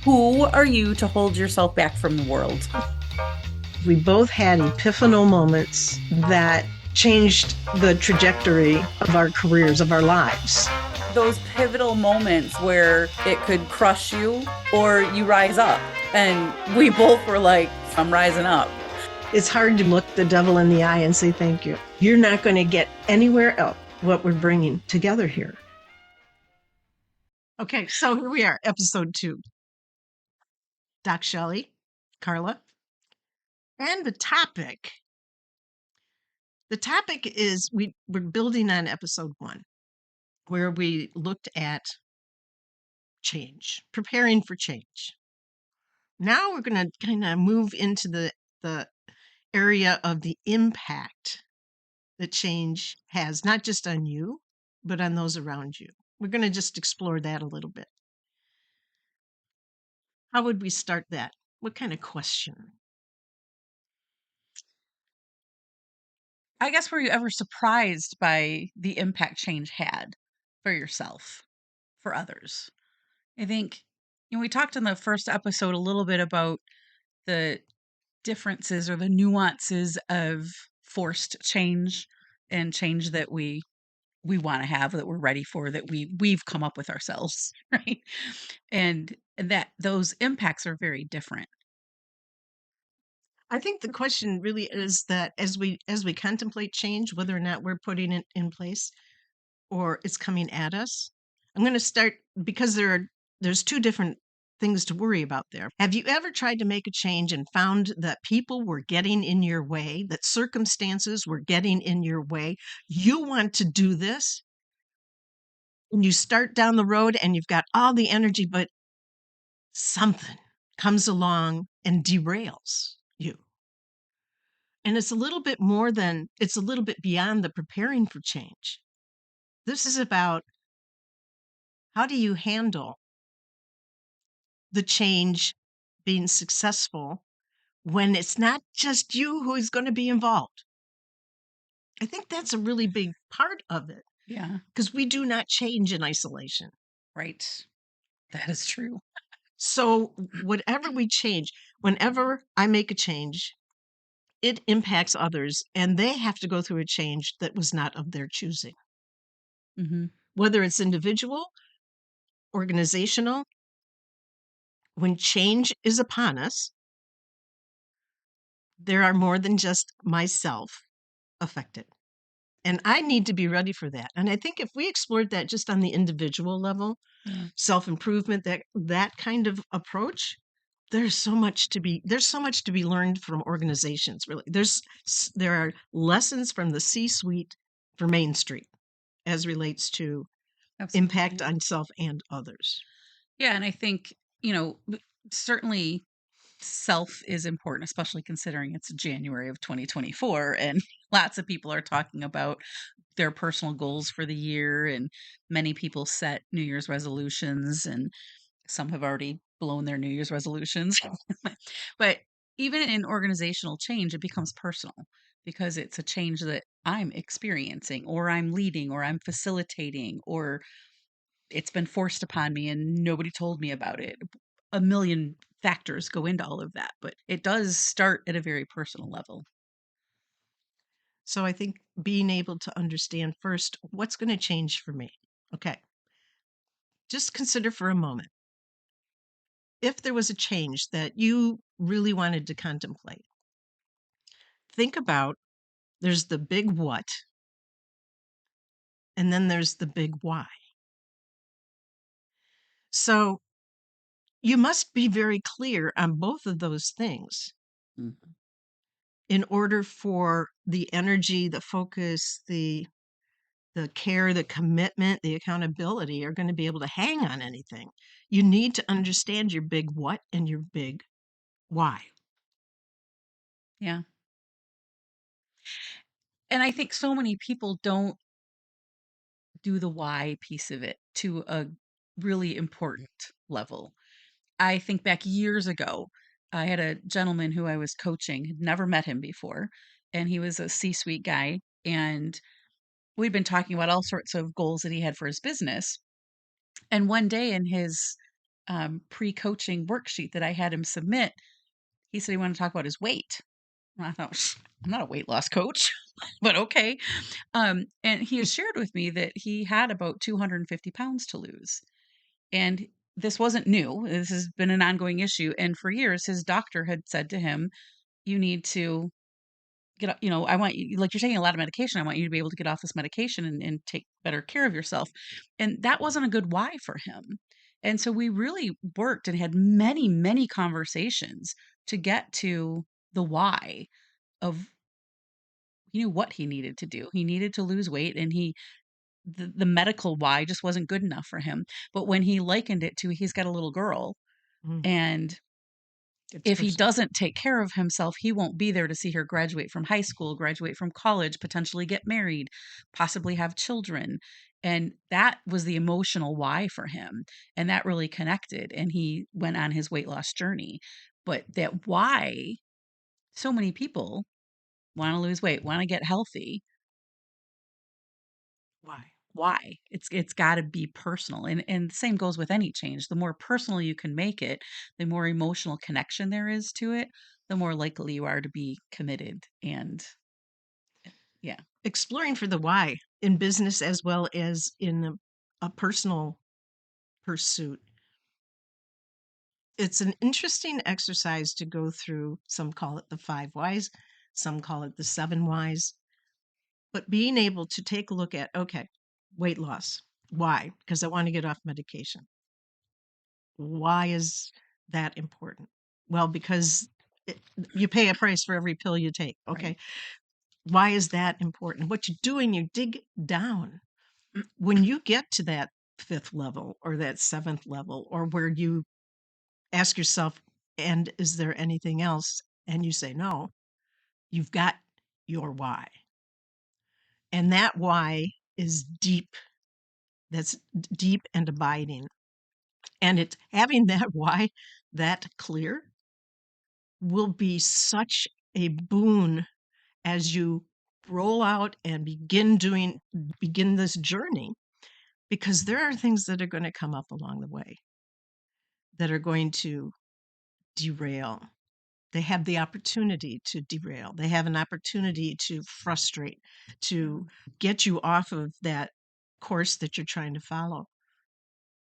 Who are you to hold yourself back from the world? We both had epiphanal moments that changed the trajectory of our careers, of our lives. Those pivotal moments where it could crush you or you rise up. And we both were like, I'm rising up. It's hard to look the devil in the eye and say thank you. You're not going to get anywhere else what we're bringing together here. Okay, so here we are, episode 2. DocShellie, Carla, and the topic is we're building on episode 1, where we looked at change, preparing for change. Now we're going to kind of move into the area of the impact that change has, not just on you, but on those around you. We're going to just explore that a little bit. How would we start that? What kind of question? I guess, were you ever surprised by the impact change had for yourself, for others? I think, we talked in the first episode a little bit about the differences or the nuances of forced change and change that we want to have, that we're ready for, that we've come up with ourselves, right? And that those impacts are very different. I think the question really is that as we contemplate change, whether or not we're putting it in place or it's coming at us. I'm going to start because there's 2 different things to worry about there. Have you ever tried to make a change and found that people were getting in your way, that circumstances were getting in your way? You want to do this, and you start down the road and you've got all the energy, but something comes along and derails you. And it's a little bit beyond the preparing for change. This is about how do you handle the change being successful when it's not just you who is going to be involved. I think that's a really big part of it Yeah, because we do not change in isolation. right. That is true. So, whatever we change, whenever I make a change, it impacts others and they have to go through a change that was not of their choosing, Hmm. whether it's individual, organizational. When change is upon us, there are more than just myself affected. And I need to be ready for that. And I think if we explored that just on the individual level, Yeah. self-improvement, that kind of approach, there's so much to be learned from organizations, really. There are lessons from the C-suite for Main Street as relates to impact Absolutely. on self and others. Yeah, and I think, certainly self is important, especially considering it's January of 2024 and lots of people are talking about their personal goals for the year, and many people set New Year's resolutions, and some have already blown their New Year's resolutions. But even in organizational change, it becomes personal because it's a change that I'm experiencing, or I'm leading, or I'm facilitating, or it's been forced upon me and nobody told me about it. A million factors go into all of that, but it does start at a very personal level. So I think being able to understand first what's going to change for me. Okay. Just consider for a moment if there was a change that you really wanted to contemplate. Think about there's the big what, and then there's the big why. So you must be very clear on both of those things Mhm. in order for the energy, the focus, the care, the commitment, the accountability are going to be able to hang on anything. You need to understand your big what and your big why. Yeah. And I think so many people don't do the why piece of it to a really important level. I think back years ago, I had a gentleman who I was coaching, had never met him before, and he was a C-suite guy. And we'd been talking about all sorts of goals that he had for his business. And one day in his pre-coaching worksheet that I had him submit, he said he wanted to talk about his weight. And I thought, I'm not a weight loss coach, but okay. And he has shared with me that he had about 250 pounds to lose. And this wasn't new. This has been an ongoing issue. And for years, his doctor had said to him, you need to I want you, like you're taking a lot of medication. I want you to be able to get off this medication and take better care of yourself. And that wasn't a good why for him. And so we really worked and had many, many conversations to get to the why of he knew what he needed to do. He needed to lose weight and the medical why just wasn't good enough for him. But when he likened it to he's got a little girl Mm, and it's if he personal. doesn't take care of himself, he won't be there to see her graduate from high school, graduate from college, potentially get married, possibly have children. And that was the emotional why for him. And that really connected. And he went on his weight loss journey. But that why so many people want to lose weight, want to get healthy. Why? Why? It's got to be personal. And the same goes with any change. The more personal you can make it, the more emotional connection there is to it, the more likely you are to be committed and yeah. Exploring for the why in business as well as in a personal pursuit. It's an interesting exercise to go through. Some call it the 5 whys, some call it the 7 whys. But being able to take a look at, okay, weight loss. Why? Because I want to get off medication. Why is that important? Well, because it, you pay a price for every pill you take. Right. Okay. Why is that important? What you're doing, you dig down. When you get to that fifth level or that seventh level, or where you ask yourself, and is there anything else? And you say no, you've got your why. And that why is deep. That's deep and abiding. And it's having that why that clear will be such a boon as you roll out and begin this journey, because there are things that are going to come up along the way that are going to derail. They have the opportunity to derail. They have an opportunity to frustrate, to get you off of that course that you're trying to follow.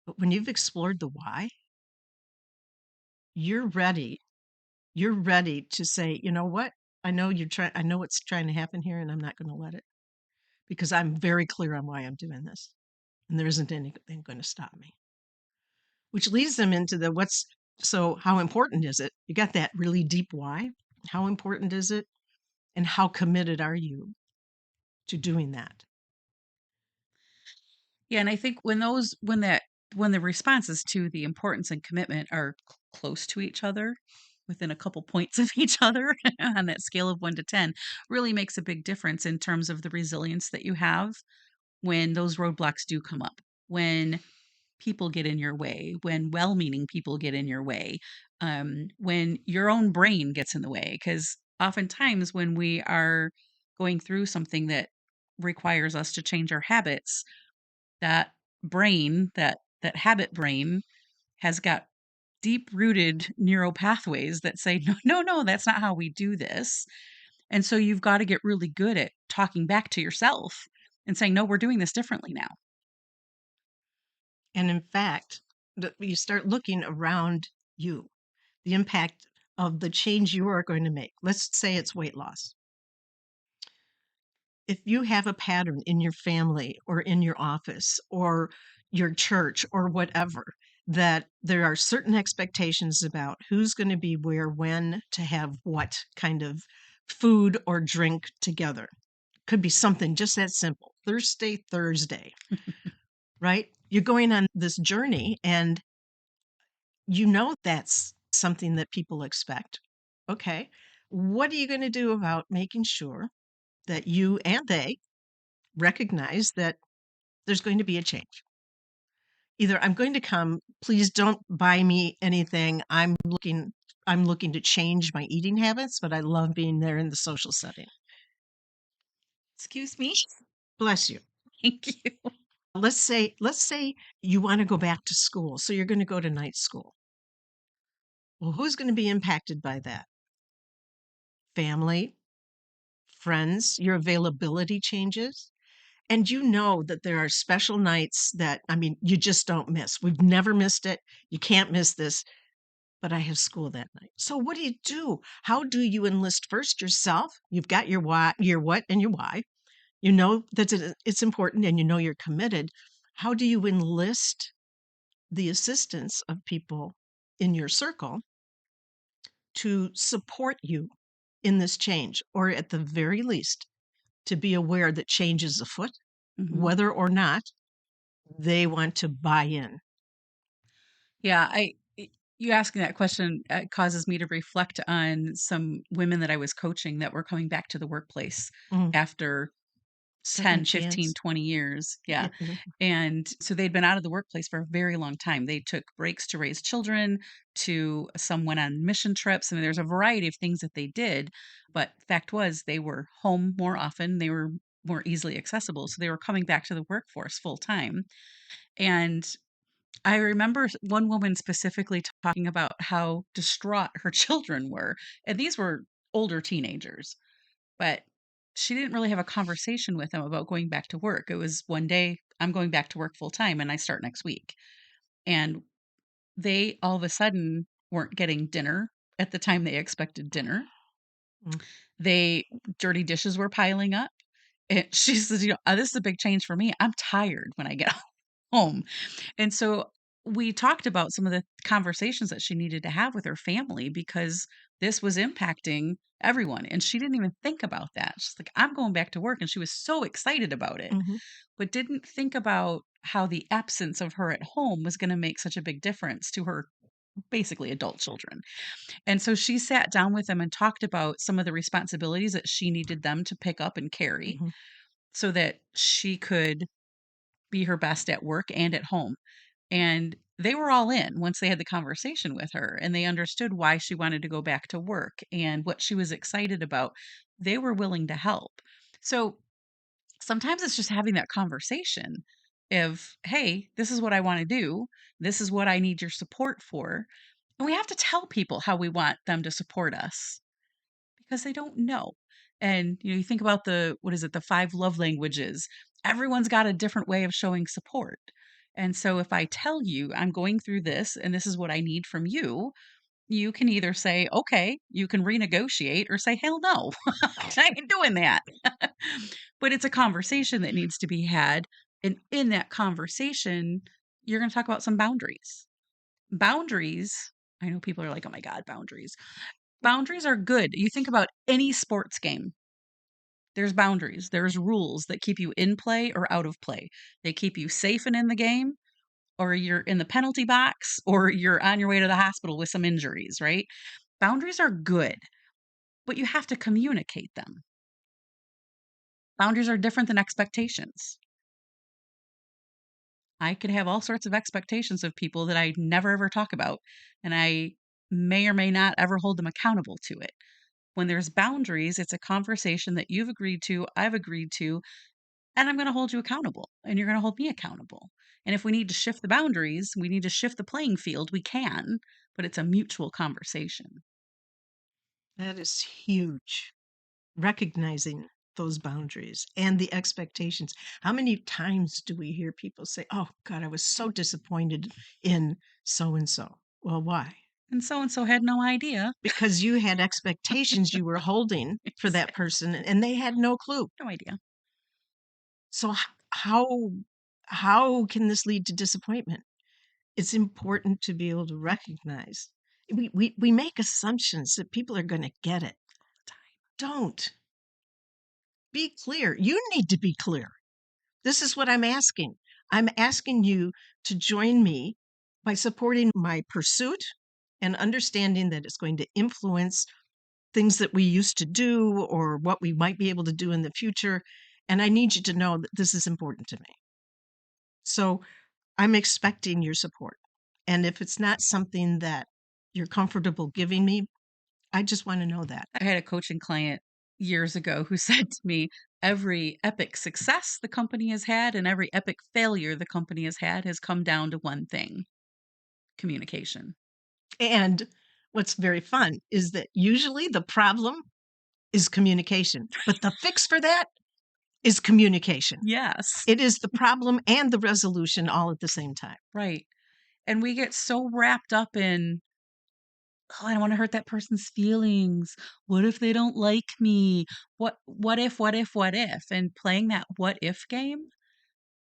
But when you've explored the why, you're ready. You're ready to say, you know what? I know what's trying to happen here, and I'm not going to let it, because I'm very clear on why I'm doing this. And there isn't anything going to stop me. Which leads them into the what's so how important is it? You got that really deep why. How important is it? And how committed are you to doing that? Yeah, and I think when the responses to the importance and commitment are close to each other, within a couple points of each other on that scale of 1 to 10, really makes a big difference in terms of the resilience that you have when those roadblocks do come up. When people get in your way, when well-meaning people get in your way, when your own brain gets in the way. Because oftentimes when we are going through something that requires us to change our habits, that that habit brain has got deep rooted neural pathways that say no, no, no, that's not how we do this. And so you've got to get really good at talking back to yourself and saying no, we're doing this differently now. And in fact, you start looking around you, the impact of the change you are going to make. Let's say it's weight loss. If you have a pattern in your family or in your office or your church or whatever, that there are certain expectations about who's going to be where, when, to have what kind of food or drink together. Could be something just that simple. Thursday, right? You're going on this journey and you know that's something that people expect. Okay. What are you going to do about making sure that you and they recognize that there's going to be a change? Either I'm going to come, please don't buy me anything. I'm looking to change my eating habits, but I love being there in the social setting. Excuse me. Bless you. Thank you. Let's say you want to go back to school, so you're going to go to night school. Well, who's going to be impacted by that? Family, friends, your availability changes. And you know that there are special nights that, I mean, you just don't miss. We've never missed it. You can't miss this, but I have school that night. So what do you do? How do you enlist first yourself? You've got your why, your what, and your why. You know that it's important and you know you're committed. How do you enlist the assistance of people in your circle to support you in this change, or at the very least, to be aware that change is afoot, Mhm. whether or not they want to buy in? Yeah, you asking that question causes me to reflect on some women that I was coaching that were coming back to the workplace Mm, after second 10, 15, chance. 20 years. Yeah. Yeah, yeah. And so they'd been out of the workplace for a very long time. They took breaks to raise children, to some went on mission trips. I mean, there's a variety of things that they did. But fact was, they were home more often. They were more easily accessible. So they were coming back to the workforce full time. And I remember one woman specifically talking about how distraught her children were. And these were older teenagers, but she didn't really have a conversation with them about going back to work. It was one day, I'm going back to work full time and I start next week. And they all of a sudden weren't getting dinner at the time they expected dinner. Mm, They dirty dishes were piling up. And she says, this is a big change for me. I'm tired when I get home. And so we talked about some of the conversations that she needed to have with her family because this was impacting everyone. And she didn't even think about that. She's like, I'm going back to work. And she was so excited about it, mhm, but didn't think about how the absence of her at home was going to make such a big difference to her basically adult children. And so she sat down with them and talked about some of the responsibilities that she needed them to pick up and carry mhm, so that she could be her best at work and at home. And they were all in once they had the conversation with her and they understood why she wanted to go back to work and what she was excited about. They were willing to help. So sometimes it's just having that conversation of, hey, this is what I want to do. This is what I need your support for. And we have to tell people how we want them to support us because they don't know. And you think about the what is it, the 5 love languages. Everyone's got a different way of showing support. And so if I tell you I'm going through this and this is what I need from you, you can either say, okay, you can renegotiate or say, hell no, I ain't doing that. But it's a conversation that needs to be had. And in that conversation, you're going to talk about some boundaries. Boundaries, I know people are like, oh my God, boundaries. Boundaries are good. You think about any sports game, there's boundaries, there's rules that keep you in play or out of play. They keep you safe and in the game, or you're in the penalty box, or you're on your way to the hospital with some injuries, right? Boundaries are good, but you have to communicate them. Boundaries are different than expectations. I could have all sorts of expectations of people that I never ever talk about, and I may or may not ever hold them accountable to it. When there's boundaries, it's a conversation that you've agreed to, I've agreed to, and I'm going to hold you accountable, and you're going to hold me accountable. And if we need to shift the boundaries, we need to shift the playing field, we can, but it's a mutual conversation. that is huge. Recognizing those boundaries and the expectations. How many times do we hear people say, "Oh God, I was so disappointed in so and so." Well, why? And so had no idea. Because you had expectations you were holding for that Exactly. person and they had no clue. No idea. So how can this lead to disappointment? It's important to be able to recognize. We make assumptions that people are going to get it. Don't. Be clear. You need to be clear. This is what I'm asking. I'm asking you to join me by supporting my pursuit and understanding that it's going to influence things that we used to do or what we might be able to do in the future. And I need you to know that this is important to me. So I'm expecting your support. And if it's not something that you're comfortable giving me, I just want to know that. I had a coaching client years ago who said to me, every epic success the company has had and every epic failure the company has come down to one thing: communication. And what's very fun is that usually the problem is communication, but the fix for that is communication. Yes, It is the problem and the resolution all at the same time. right. And we get so wrapped up in, "Oh, I don't wanna hurt that person's feelings. What if they don't like me? What if, what if, what if?" And playing that what if game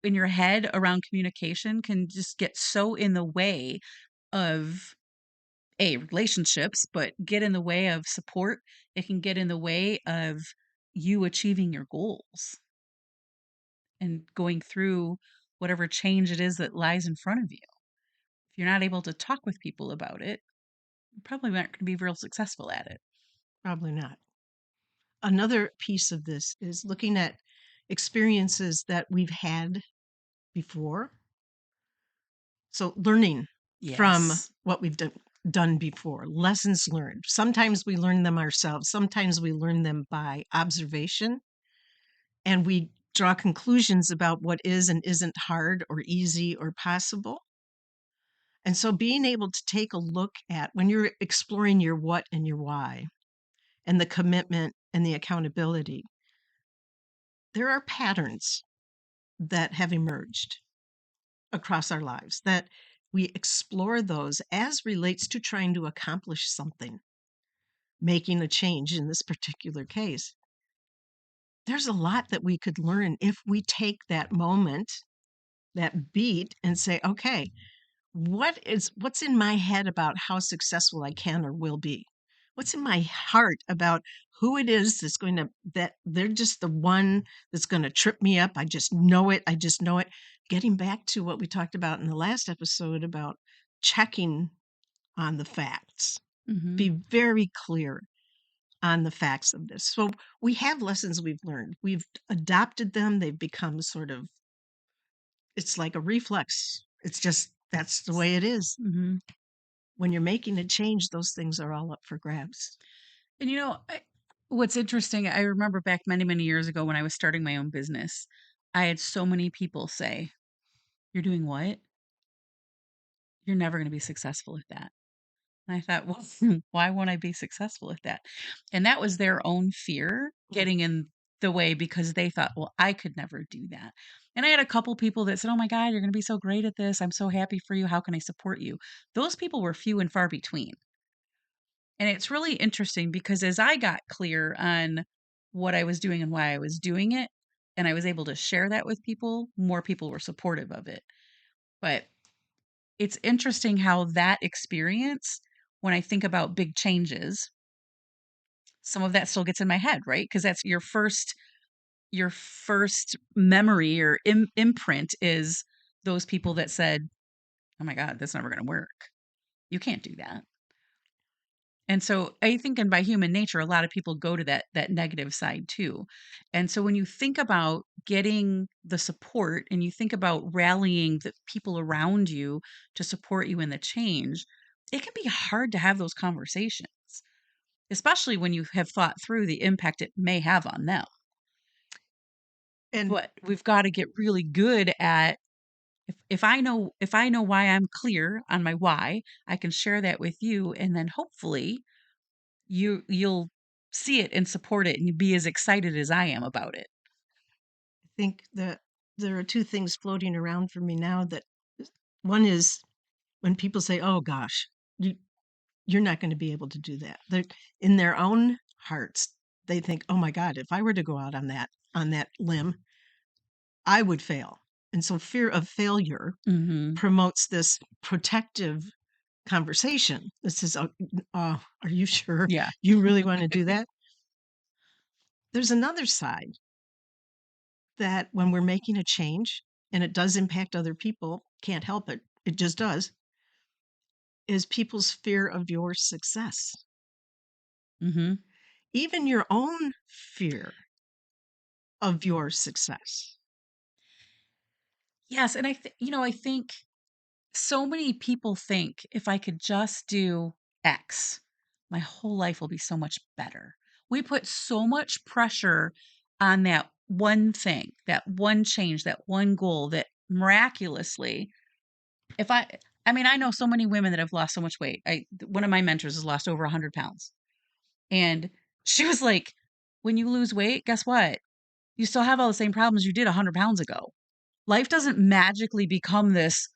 in your head around communication can just get so in the way of, A, relationships, but get in the way of support. It can get in the way of you achieving your goals and going through whatever change it is that lies in front of you. If you're not able to talk with people about it, you probably aren't gonna be real successful at it. Probably not. Another piece of this is looking at experiences that we've had before. So learning from Yes. what we've done before, lessons learned. Sometimes we learn them ourselves, sometimes we learn them by observation, and we draw conclusions about what is and isn't hard or easy or possible. And so being able to take a look at when you're exploring your what and your why and the commitment and the accountability, there are patterns that have emerged across our lives that we explore those as relates to trying to accomplish something, making a change in this particular case. There's a lot that we could learn if we take that moment, that beat, and say, okay, what's in my head about how successful I can or will be? What's in my heart about who it is that's going to that they're just the one that's going to trip me up. I just know it. I just know it. Getting back to what we talked about in the last episode about checking on the facts. Mhm. Be very clear on the facts of this. So we have lessons we've learned. We've adopted them. They've become sort of it's like a reflex. It's just that's the way it is. Mhm. When you're making a change, those things are all up for grabs. And, what's interesting, I remember back many, many years ago when I was starting my own business, I had so many people say, "You're doing what? You're never gonna be successful at that." And I thought, "Well, why won't I be successful at that?" And that was their own fear getting in the way because they thought, "Well, I could never do that." And I had a couple people that said, "Oh my god, you're gonna be so great at this. I'm so happy for you. How can I support you?" Those people were few and far between. And it's really interesting because as I got clear on what I was doing and why I was doing it, and I was able to share that with people, more people were supportive of it. But it's interesting how that experience, when I think about big changes, some of that still gets in my head, right? Because that's your first memory or imprint is those people that said, "Oh my God, that's never going to work. You can't do that." And so I think and by human nature, a lot of people go to that negative side too. And so when you think about getting the support and you think about rallying the people around you to support you in the change, it can be hard to have those conversations, especially when you have thought through the impact it may have on them. And But we've got to get really good at if I know why I'm clear on my why, I can share that with you and then hopefully you'll see it and support it and be as excited as I am about it. I think that there are two things floating around for me now that one is when people say, "Oh gosh, you you're not going to be able to do that." They're in their own hearts, they think, "Oh my God, if I were to go out on that limb, I would fail." And so fear of failure Mhm. promotes this protective conversation. This is, are you sure Yeah. you really want to do that? There's another side that when we're making a change and it does impact other people, can't help it, it just does, is people's fear of your success. Mhm. Even your own fear of your success. Yes, and I think so many people think if I could just do X, my whole life will be so much better. We put so much pressure on that one thing, that one change, that one goal that miraculously, if I mean, I know so many women that have lost so much weight. One of my mentors has lost over 100 pounds. And she was like, when you lose weight, guess what? You still have all the same problems you did 100 pounds ago. Life doesn't magically become this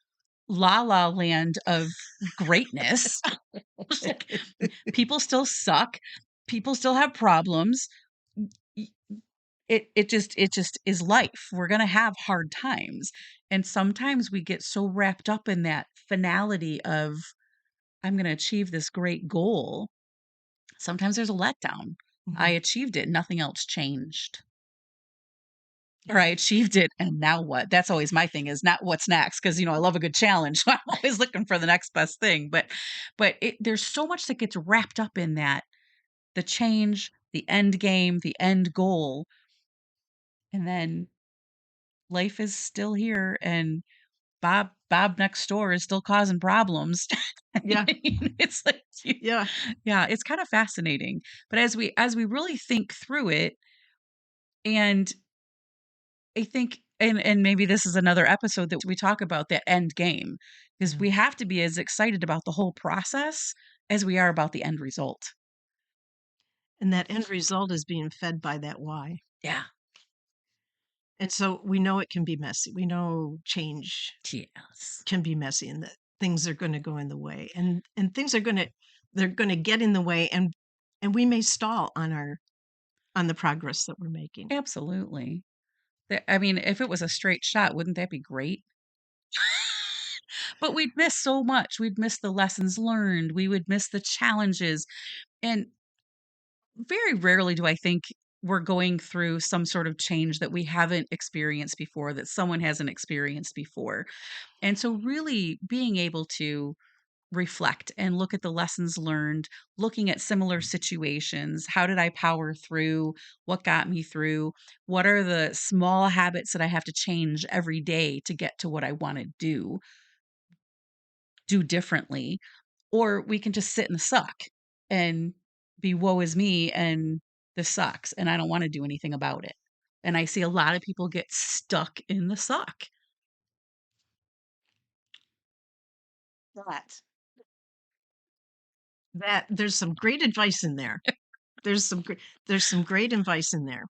la la land of greatness. Like, people still suck. People still have problems. It just is life. We're gonna have hard times. And sometimes we get so wrapped up in that finality of I'm gonna achieve this great goal. Sometimes there's a letdown. I Mhm. achieved it, nothing else changed. Or I achieved it, and now what? That's always my thing is not what's next, because I love a good challenge, so I'm always looking for the next best thing, but there's so much that gets wrapped up in that, the change, the end game, the end goal, and then life is still here, and Bob next door is still causing problems. I Yeah, mean, it's like you yeah, yeah, it's kinda fascinating, but as we really think through it, and I think and maybe this is another episode that we talk about that end game, because yeah. we have to be as excited about the whole process as we are about the end result. And that end result is being fed by that why. Yeah. And so we know it can be messy. We know change Yes. can be messy and that things are going to go in the way and things are going to they're going to get in the way and we may stall on the progress that we're making. Absolutely. I mean, if it was a straight shot, wouldn't that be great? But we'd miss so much. We'd miss the lessons learned. We would miss the challenges. And very rarely do I think we're going through some sort of change that we haven't experienced before, that someone hasn't experienced before. And so, really being able to reflect and look at the lessons learned, looking at similar situations. How did I power through? What got me through? What are the small habits that I have to change every day to get to what I want to do differently? Or we can just sit in the suck and be woe is me and this sucks and I don't want to do anything about it. And I see a lot of people get stuck in the suck. That that there's some great advice in there. There's some great advice in there.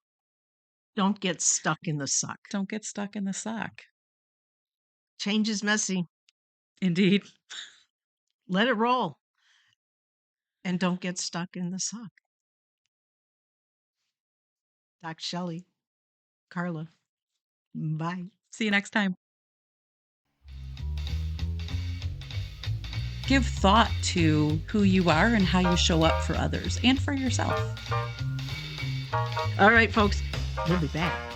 Don't get stuck in the suck. Don't get stuck in the suck. Change is messy. Indeed. Let it roll and don't get stuck in the suck. Doc Shelley, Carla. Bye. See you next time. Give thought to who you are and how you show up for others and for yourself. All right, folks. We'll be back.